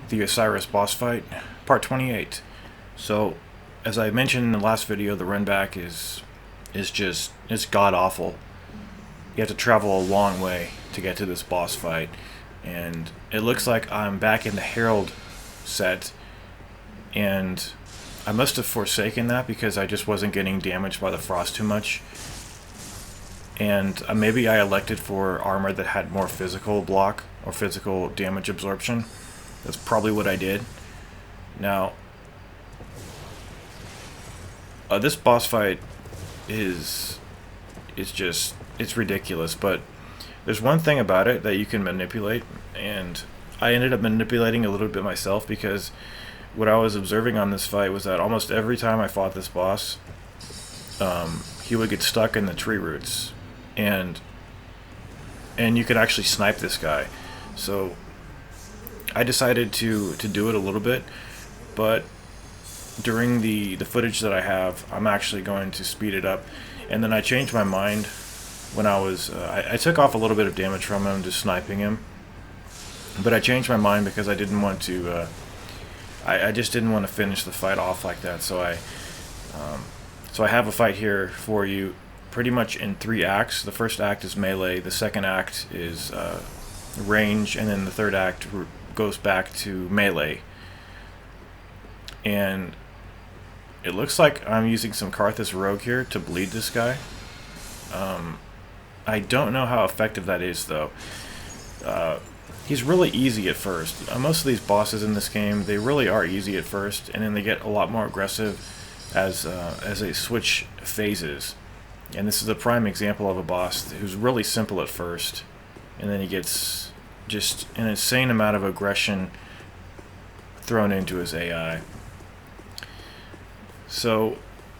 the Osiris boss fight, part 28. So, as I mentioned in the last video, the run back is just it's god awful. You have to travel a long way to get to this boss fight, and it looks like I'm back in the Herald set, and I must have forsaken that because I just wasn't getting damaged by the frost too much. And maybe I elected for armor that had more physical block or physical damage absorption. That's probably what I did. Now, this boss fight is just, it's ridiculous, but there's one thing about it that you can manipulate, and I ended up manipulating a little bit myself because what I was observing on this fight was that almost every time I fought this boss, he would get stuck in the tree roots, and you could actually snipe this guy. So I decided to do it a little bit, but during the footage that I have, I'm actually going to speed it up. And then I changed my mind when I was I took off a little bit of damage from him just sniping him, but I changed my mind because I didn't want to I just didn't want to finish the fight off like that. So I have a fight here for you pretty much in 3 acts. The first act is melee, the second act is range, and then the third act goes back to melee. And it looks like I'm using some Karthus Rogue here to bleed this guy. I don't know how effective that is, though. He's really easy at first. Most of these bosses in this game, they really are easy at first, and then they get a lot more aggressive as they switch phases. And this is a prime example of a boss who's really simple at first, and then he gets just an insane amount of aggression thrown into his AI. So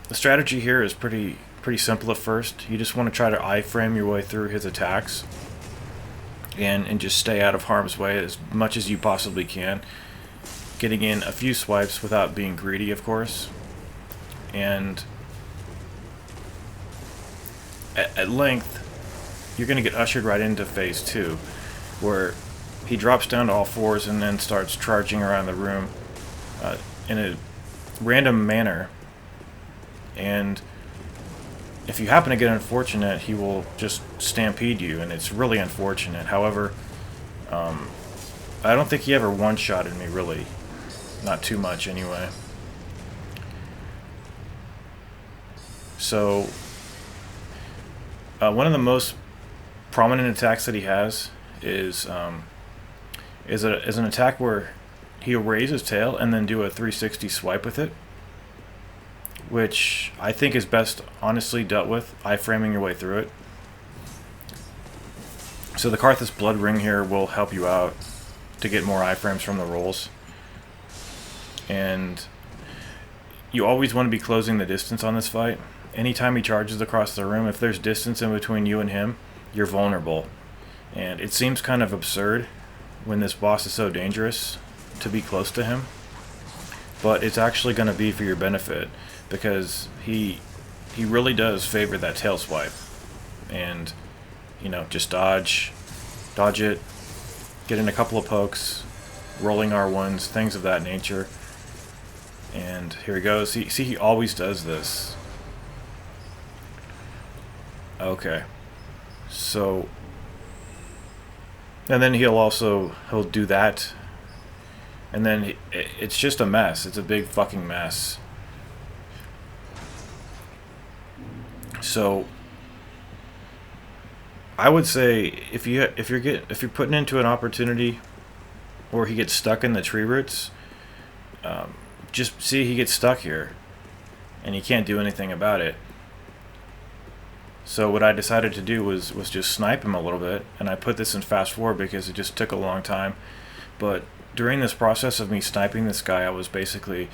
the strategy here is pretty simple at first. You just want to try to iframe your way through his attacks and just stay out of harm's way as much as you possibly can, getting in a few swipes without being greedy, of course. And at length, you're going to get ushered right into phase 2, where he drops down to all fours and then starts charging around the room in a random manner. And if you happen to get unfortunate, he will just stampede you, and it's really unfortunate. However, I don't think he ever one-shotted me, really. Not too much, anyway. So one of the most prominent attacks that he has is an attack where he'll raise his tail and then do a 360 swipe with it, which I think is best honestly dealt with iframing your way through it. So the Karthus Blood Ring here will help you out to get more iframes from the rolls. And you always want to be closing the distance on this fight. Anytime he charges across the room, if there's distance in between you and him, you're vulnerable. And it seems kind of absurd when this boss is so dangerous to be close to him, but it's actually going to be for your benefit because he really does favor that tail swipe. And you know, just dodge it, get in a couple of pokes, rolling R1s, things of that nature. And here he goes. See, he always does this. Okay, so, and then he'll do that, and then it's just a mess. It's a big fucking mess. So I would say if you're putting into an opportunity where he gets stuck in the tree roots, just see he gets stuck here, and he can't do anything about it. So what I decided to do was just snipe him a little bit, and I put this in fast forward because it just took a long time. But during this process of me sniping this guy, I was basically